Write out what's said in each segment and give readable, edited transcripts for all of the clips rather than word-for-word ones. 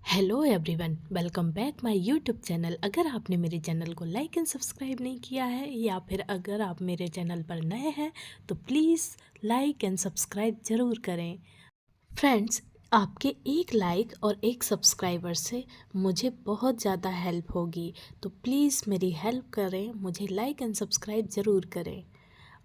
Hello everyone, welcome back my YouTube channel. अगर आपने मेरे चैनल को लाइक एंड सब्सक्राइब नहीं किया है या फिर अगर आप मेरे चैनल पर नए हैं तो प्लीज़ लाइक एंड सब्सक्राइब ज़रूर करें। फ्रेंड्स, आपके एक लाइक और एक सब्सक्राइबर से मुझे बहुत ज़्यादा हेल्प होगी, तो प्लीज़ मेरी हेल्प करें, मुझे लाइक एंड सब्सक्राइब ज़रूर करें।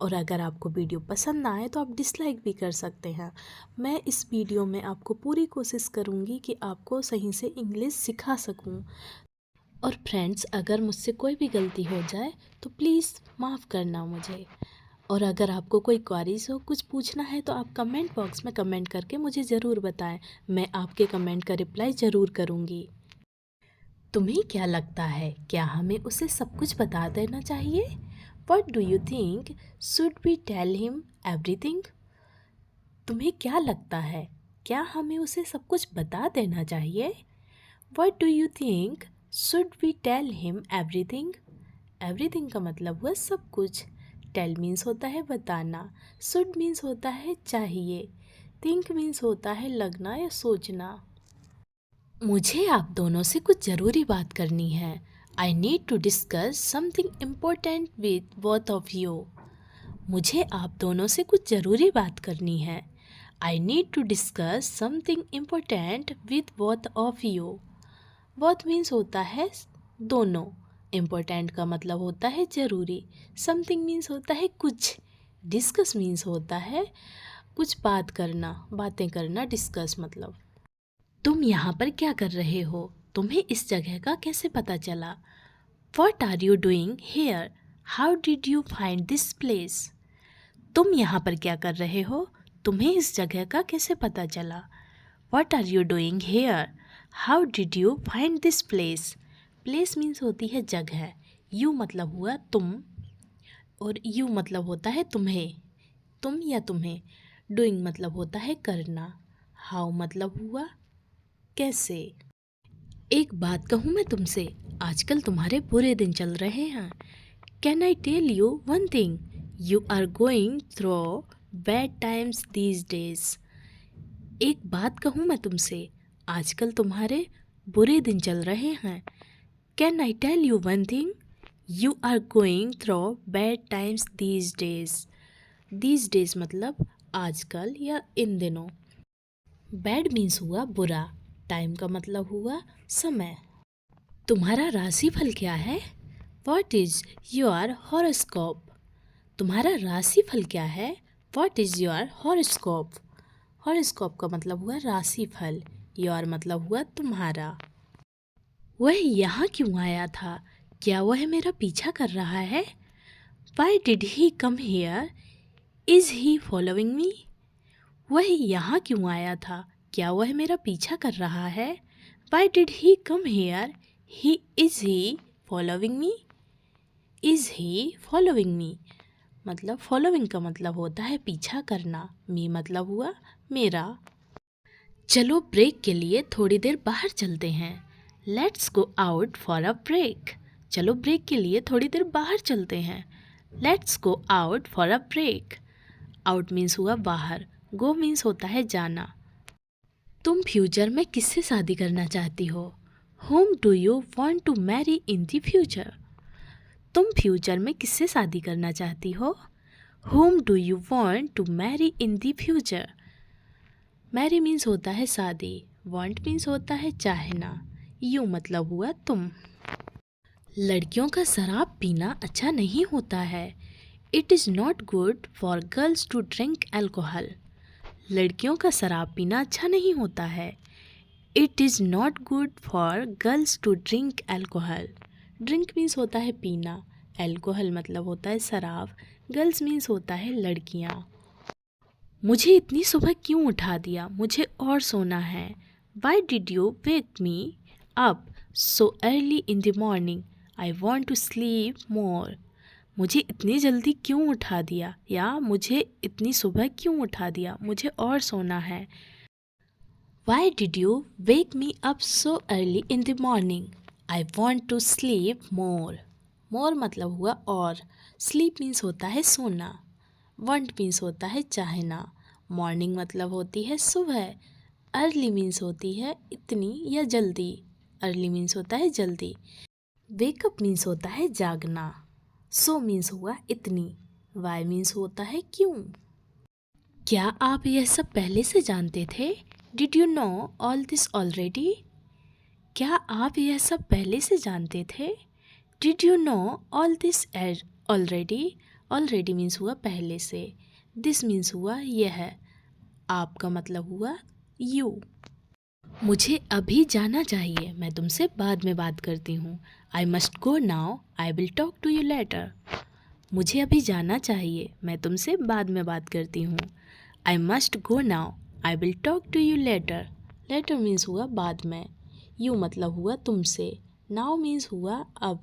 और अगर आपको वीडियो पसंद ना आए तो आप डिसलाइक भी कर सकते हैं। मैं इस वीडियो में आपको पूरी कोशिश करूँगी कि आपको सही से इंग्लिश सिखा सकूँ। और फ्रेंड्स, अगर मुझसे कोई भी गलती हो जाए तो प्लीज़ माफ़ करना मुझे। और अगर आपको कोई क्वेरीज हो, कुछ पूछना है तो आप कमेंट बॉक्स में कमेंट करके मुझे ज़रूर बताएं। मैं आपके कमेंट का रिप्लाई ज़रूर करूँगी। तुम्हें क्या लगता है, क्या हमें उसे सब कुछ बता देना चाहिए? What do you think? Should we tell him everything? तुम्हें क्या लगता है, क्या हमें उसे सब कुछ बता देना चाहिए? What do you think? Should we tell him everything? Everything का मतलब हुआ सब कुछ। Tell means होता है बताना, should means होता है चाहिए, think means होता है लगना या सोचना। मुझे आप दोनों से कुछ ज़रूरी बात करनी है। I need to discuss something important with both of you. मुझे आप दोनों से कुछ ज़रूरी बात करनी है। I need to discuss something important with both of you. Both means होता है दोनों। इम्पोर्टेंट का मतलब होता है ज़रूरी। समथिंग मीन्स होता है कुछ। डिस्कस मीन्स होता है कुछ बात करना, बातें करना। डिस्कस मतलब। तुम यहाँ पर क्या कर रहे हो? तुम्हें इस जगह का कैसे पता चला? What are you doing here? How did you find this place? तुम यहाँ पर क्या कर रहे हो? तुम्हें इस जगह का कैसे पता चला? What are you doing here? How did you find this place? Place means होती है जगह। You मतलब हुआ तुम और you मतलब होता है तुम्हें, तुम या तुम्हें। Doing मतलब होता है करना। How मतलब हुआ कैसे। एक बात कहूँ मैं तुमसे, आजकल तुम्हारे बुरे दिन चल रहे हैं। Can I tell you one thing? You are going through bad times these days. एक बात कहूँ मैं तुमसे, आजकल तुम्हारे बुरे दिन चल रहे हैं। Can I tell you one thing? You are going through bad times these days. These days मतलब आजकल या इन दिनों। बैड मीन्स हुआ बुरा, टाइम का मतलब हुआ समय। तुम्हारा राशिफल क्या है? What is your horoscope? तुम्हारा राशिफल क्या है? What is your horoscope? Horoscope का मतलब हुआ राशिफल। योर मतलब हुआ तुम्हारा। वह यहाँ क्यों आया था? क्या वह मेरा पीछा कर रहा है? Why did he come here? Is he following me? वह यहाँ क्यों आया था? क्या वह मेरा पीछा कर रहा है? Why did he come here? Is he following me? Is he following me? मतलब फॉलोइंग का मतलब होता है पीछा करना। मी मतलब हुआ मेरा। चलो ब्रेक के लिए थोड़ी देर बाहर चलते हैं। Let's go out for a break. चलो ब्रेक के लिए थोड़ी देर बाहर चलते हैं। Let's go out for a break. Out means हुआ बाहर, गो मीन्स होता है जाना। तुम फ्यूचर में किससे शादी करना चाहती हो? Whom do you want to marry in the future? तुम फ्यूचर में किससे शादी करना चाहती हो? Whom do you want to marry in the future? Marry means होता है शादी, want मीन्स होता है चाहना, you मतलब हुआ तुम। लड़कियों का शराब पीना अच्छा नहीं होता है। It is not good for girls to drink alcohol. लड़कियों का शराब पीना अच्छा नहीं होता है। It is not good for girls to drink alcohol. Drink means होता है पीना, alcohol मतलब होता है शराब, गर्ल्स मीन्स होता है लड़कियाँ। मुझे इतनी सुबह क्यों उठा दिया? मुझे और सोना है। Why did you wake me up so early in the morning? I want to sleep more. मुझे इतनी जल्दी क्यों उठा दिया या मुझे इतनी सुबह क्यों उठा दिया? मुझे और सोना है। Why did you wake me up so early in the morning? I want to sleep more. More मतलब हुआ और। Sleep means होता है सोना। Want means होता है चाहना। Morning मतलब होती है सुबह। अर्ली मीन्स होती है इतनी या जल्दी। अर्ली मीन्स होता है जल्दी। वेकअप मीन्स होता है जागना। सो मीन्स हुआ इतनी। वाई मीन्स होता है क्यों। क्या आप यह सब पहले से जानते थे? Did you know all this already? क्या आप यह सब पहले से जानते थे? Did you know all this already? Already means हुआ पहले से। दिस मीन्स हुआ यह। आपका मतलब हुआ यू। मुझे अभी जाना चाहिए, मैं तुमसे बाद में बात करती हूँ। I must go now, I will talk to you later. मुझे अभी जाना चाहिए, मैं तुमसे बाद में बात करती हूँ। I must go now, I will talk to you later. Later means हुआ बाद में। यू मतलब हुआ तुमसे। नाउ मीन्स हुआ अब।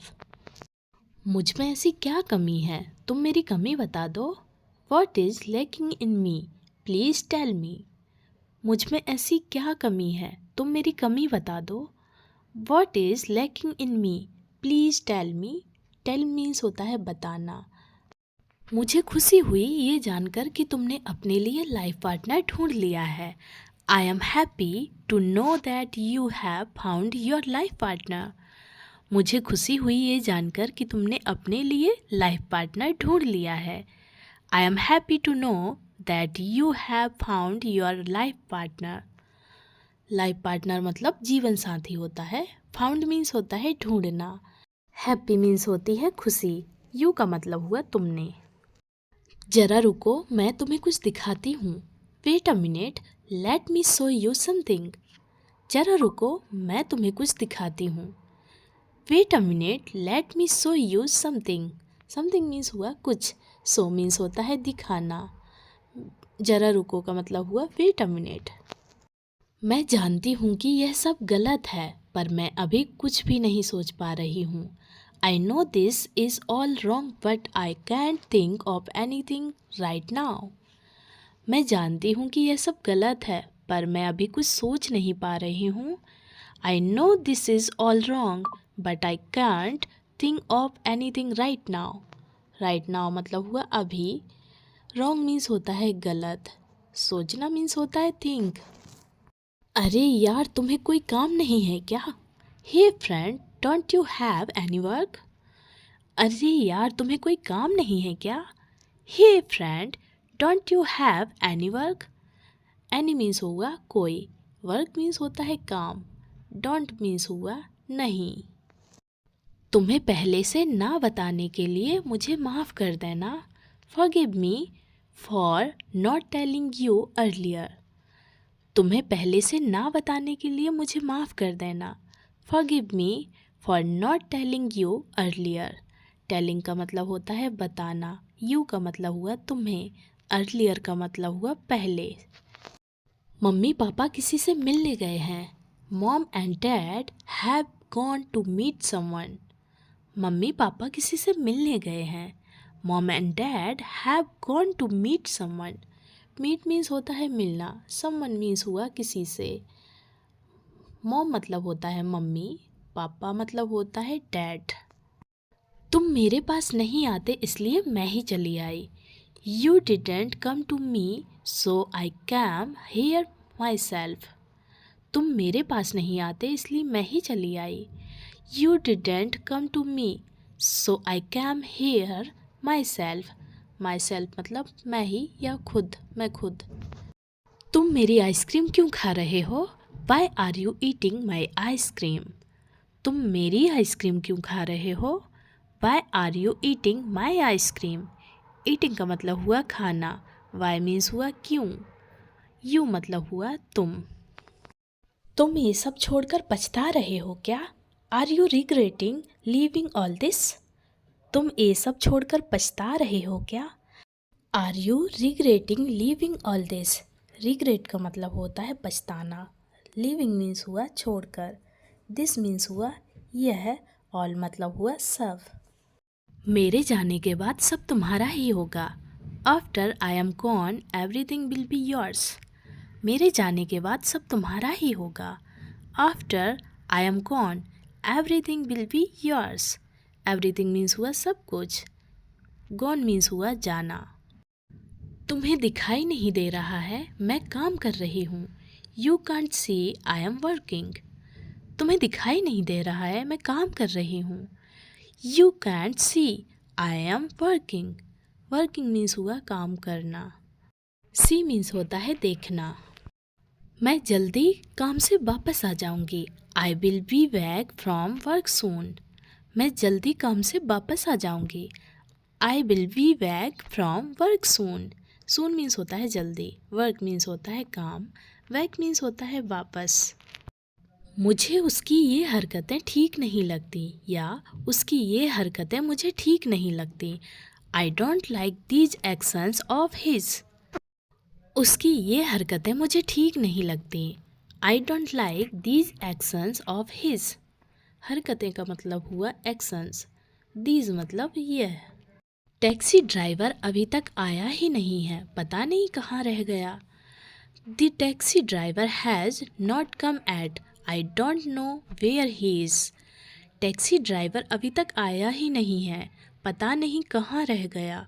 मुझ में ऐसी क्या कमी है, तुम मेरी कमी बता दो। What is lacking in me, please tell me. मुझ में ऐसी क्या कमी है, तुम मेरी कमी बता दो। What is lacking in me, please tell me. Tell means होता है बताना। मुझे खुशी हुई ये जानकर कि तुमने अपने लिए लाइफ पार्टनर ढूंढ लिया है। I am happy to know that you have found your life partner. मुझे खुशी हुई ये जानकर कि तुमने अपने लिए लाइफ पार्टनर ढूंढ लिया है। I am happy to know that you have found your life partner. Life partner मतलब जीवन साथी होता है। फाउंड मीन्स होता है ढूंढना। हैप्पी मीन्स होती है खुशी। यू का मतलब हुआ तुमने। जरा रुको, मैं तुम्हें कुछ दिखाती हूँ। Wait a minute, let me show you something. जरा रुको, मैं तुम्हें कुछ दिखाती हूँ। Wait a minute, let me show you something. Something means हुआ कुछ। शो मीन्स होता है दिखाना। जरा रुको का मतलब हुआ वेट अ मिनट। मैं जानती हूँ कि यह सब गलत है, पर मैं अभी कुछ भी नहीं सोच पा रही हूँ। I know this is all wrong but I can't think of anything right now. मैं जानती हूँ कि यह सब गलत है, पर मैं अभी कुछ सोच नहीं पा रही हूँ। I know this is all wrong but I can't think of anything right now. Right now मतलब हुआ अभी। रॉन्ग मीन्स होता है गलत। सोचना मीन्स होता है थिंक। अरे यार, तुम्हें कोई काम नहीं है क्या? Hey friend, don't you have any work? अरे यार, तुम्हें कोई काम नहीं है क्या? Hey friend, don't you have any work? Any means हुआ कोई। वर्क मीन्स होता है काम। डोंट मीन्स हुआ नहीं। तुम्हें पहले से ना बताने के लिए मुझे माफ़ कर देना। Forgive me for not telling you earlier. तुम्हें पहले से ना बताने के लिए मुझे माफ़ कर देना। Forgive me for not telling you earlier. Telling का मतलब होता है बताना। यू का मतलब हुआ तुम्हें। अर्लियर का मतलब हुआ पहले। मम्मी पापा किसी से मिलने गए हैं। Mom and dad have gone to meet someone. मम्मी पापा किसी से मिलने गए हैं। Mom and dad have gone to meet someone. Meet means होता है मिलना। समवन मीन्स हुआ किसी से। मॉम मतलब होता है मम्मी। पापा मतलब होता है डैड। तुम मेरे पास नहीं आते इसलिए मैं ही चली आई। You didn't come to me so I came here myself. तुम मेरे पास नहीं आते इसलिए मैं ही चली आई। You didn't come to me so I came here myself. Myself मतलब मैं ही या खुद, मैं खुद। तुम मेरी आइसक्रीम क्यों खा रहे हो? Why are you eating my ice cream? तुम मेरी आइसक्रीम क्यों खा रहे हो? Why are you eating my ice cream? Eating का मतलब हुआ खाना। वाई मीन्स हुआ क्यों। यू मतलब हुआ तुम ये सब छोड़कर पछता रहे हो क्या? Are you regretting leaving all this? तुम ये सब छोड़कर पछता रहे हो क्या? Are you regretting leaving all this? Regret का मतलब होता है पछताना। लिविंग मीन्स हुआ छोड़कर। दिस मीन्स हुआ यह। ऑल मतलब हुआ सब। मेरे जाने के बाद सब तुम्हारा ही होगा। After I am gone everything will be yours. मेरे जाने के बाद सब तुम्हारा ही होगा। After I am gone everything will be yours. Everything means हुआ सब कुछ। गॉन मीन्स हुआ जाना। तुम्हें दिखाई नहीं दे रहा है, मैं काम कर रही हूँ। You can't see I am working. तुम्हें दिखाई नहीं दे रहा है मैं काम कर रही हूँ। You can't C I am working. Working means हुआ काम करना। सी मीन्स होता है देखना। मैं जल्दी काम से वापस आ जाऊंगी। I will be back from work soon. मैं जल्दी काम से वापस आ जाऊंगी। I will be back from work soon. Soon means होता है जल्दी, वर्क मीन्स होता है काम, बैक मीन्स होता है वापस। मुझे उसकी ये हरकतें ठीक नहीं लगती या उसकी ये हरकतें मुझे ठीक नहीं लगती। I don't like these actions of his. उसकी ये हरकतें मुझे ठीक नहीं लगती। I don't like these actions of his. हरकतें का मतलब हुआ एक्शंस, दीज मतलब यह। टैक्सी ड्राइवर अभी तक आया ही नहीं है, पता नहीं कहाँ रह गया। The taxi driver has not come yet. I don't know where he is. Taxi driver अभी तक आया ही नहीं है, पता नहीं कहाँ रह गया।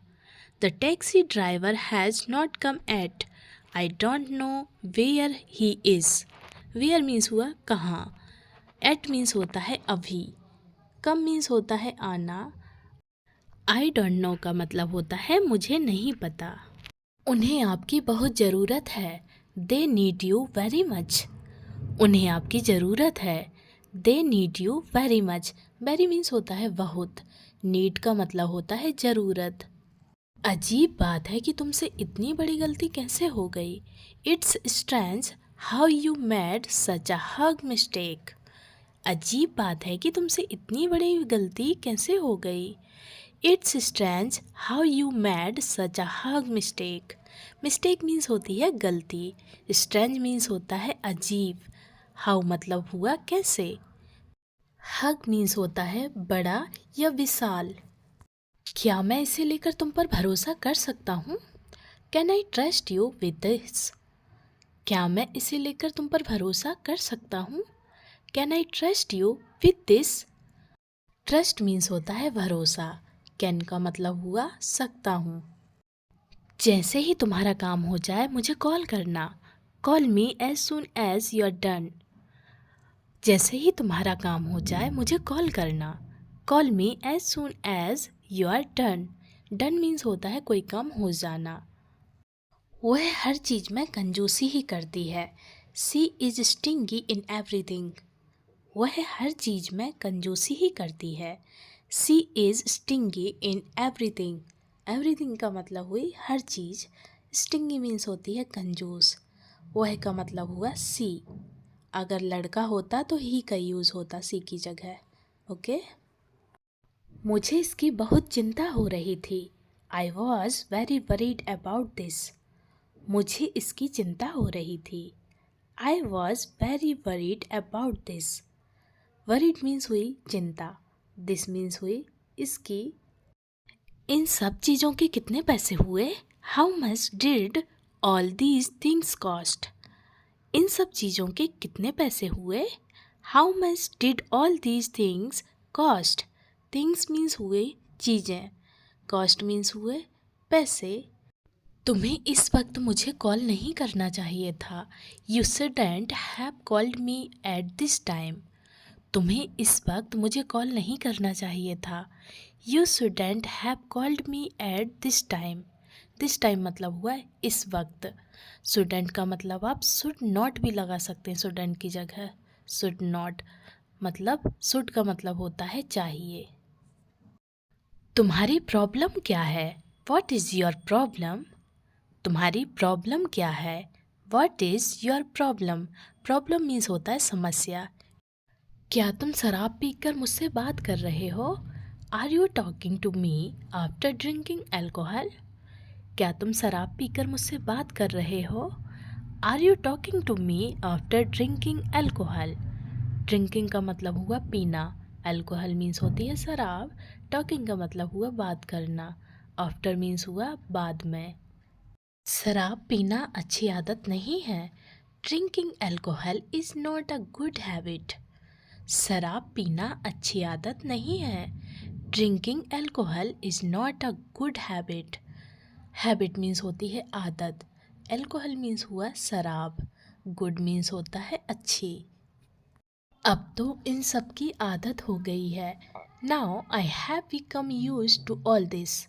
The taxi driver has not come yet. I don't know where he is. Where means हुआ कहाँ, एट मीन्स होता है अभी, कम मीन्स होता है आना, आई डोंट नो का मतलब होता है मुझे नहीं पता। उन्हें आपकी बहुत ज़रूरत है। They need you very much. उन्हें आपकी ज़रूरत है। They need you very much. Very means होता है बहुत, नीड का मतलब होता है ज़रूरत। अजीब बात है कि तुमसे इतनी बड़ी गलती कैसे हो गई। It's strange how you made such a hug mistake. अजीब बात है कि तुमसे इतनी बड़ी गलती कैसे हो गई। It's strange how you made such a hug mistake. Mistake means होती है गलती, स्ट्रेंज मीन्स होता है अजीब, हाउ मतलब हुआ कैसे। हग मीन्स होता है बड़ा या विशाल। क्या मैं इसे लेकर तुम पर भरोसा कर सकता हूँ। Can I trust you with this. क्या मैं इसे लेकर तुम पर भरोसा कर सकता हूँ। Can I trust you with this. Trust means होता है भरोसा, कैन का मतलब हुआ सकता हूँ। जैसे ही तुम्हारा काम हो जाए मुझे कॉल करना। Call me as soon as you are done. जैसे ही तुम्हारा काम हो जाए मुझे कॉल करना। Call me as soon as you are done. Done means होता है कोई काम हो जाना। वह हर चीज़ में कंजूसी ही करती है। She is stingy in everything. वह हर चीज़ में कंजूसी ही करती है। She is stingy in everything. Everything का मतलब हुई हर चीज़, स्टिंगी मीन्स होती है कंजूस। वह का मतलब हुआ सी। अगर लड़का होता तो ही का यूज़ होता सी की जगह। ओके। मुझे इसकी बहुत चिंता हो रही थी। I was very worried about this. मुझे इसकी चिंता हो रही थी। I was very worried about this. Worried means हुई चिंता, दिस मीन्स हुई इसकी। इन सब चीज़ों के कितने पैसे हुए। How much did all these things cost. इन सब चीज़ों के कितने पैसे हुए। How much did all these things cost. Things means हुए चीज़ें, कॉस्ट मीन्स हुए पैसे। तुम्हें इस वक्त मुझे कॉल नहीं करना चाहिए था। You shouldn't have called me at this time. तुम्हें इस वक्त मुझे कॉल नहीं करना चाहिए था। You shouldn't have called me at this time. This time मतलब हुआ इस वक्त। शुडंट का मतलब आप शुड नॉट भी लगा सकते हैं शुडंट की जगह। शुड नॉट मतलब शुड का मतलब होता है चाहिए। तुम्हारी प्रॉब्लम क्या है। What is your problem. तुम्हारी प्रॉब्लम क्या है। What is your problem. Problem means होता है समस्या। क्या तुम शराब पीकर मुझसे बात कर रहे हो। Are you talking to me after drinking alcohol. क्या तुम शराब पीकर मुझसे बात कर रहे हो। Are you talking to me after drinking alcohol. Drinking का मतलब हुआ पीना, एल्कोहल मीन्स होती है शराब, टॉकिंग का मतलब हुआ बात करना, आफ्टर मीन्स हुआ बाद में। शराब पीना अच्छी आदत नहीं है। Drinking alcohol is not a good habit. शराब पीना अच्छी आदत नहीं है। Drinking alcohol is not a good habit. Habit means होती है आदत, एल्कोहल मीन्स हुआ शराब, गुड मीन्स होता है अच्छी। अब तो इन सब की आदत हो गई है। Now I have become used to all this.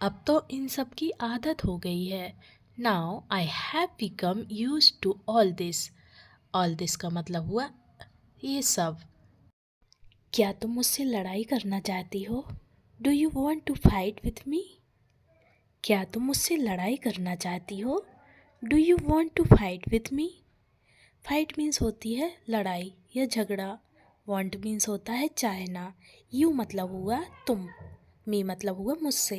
अब तो इन सब की आदत हो गई है। Now I have become used to all this. All this का मतलब हुआ ये सब। क्या तुम मुझसे लड़ाई करना चाहती हो? Do you want to fight with me? क्या तुम मुझसे लड़ाई करना चाहती हो? Do you want to fight with me? Fight means होती है लड़ाई या झगड़ा। वॉन्ट मीन्स होता है चाहना। यू मतलब हुआ तुम। मी मतलब हुआ मुझसे।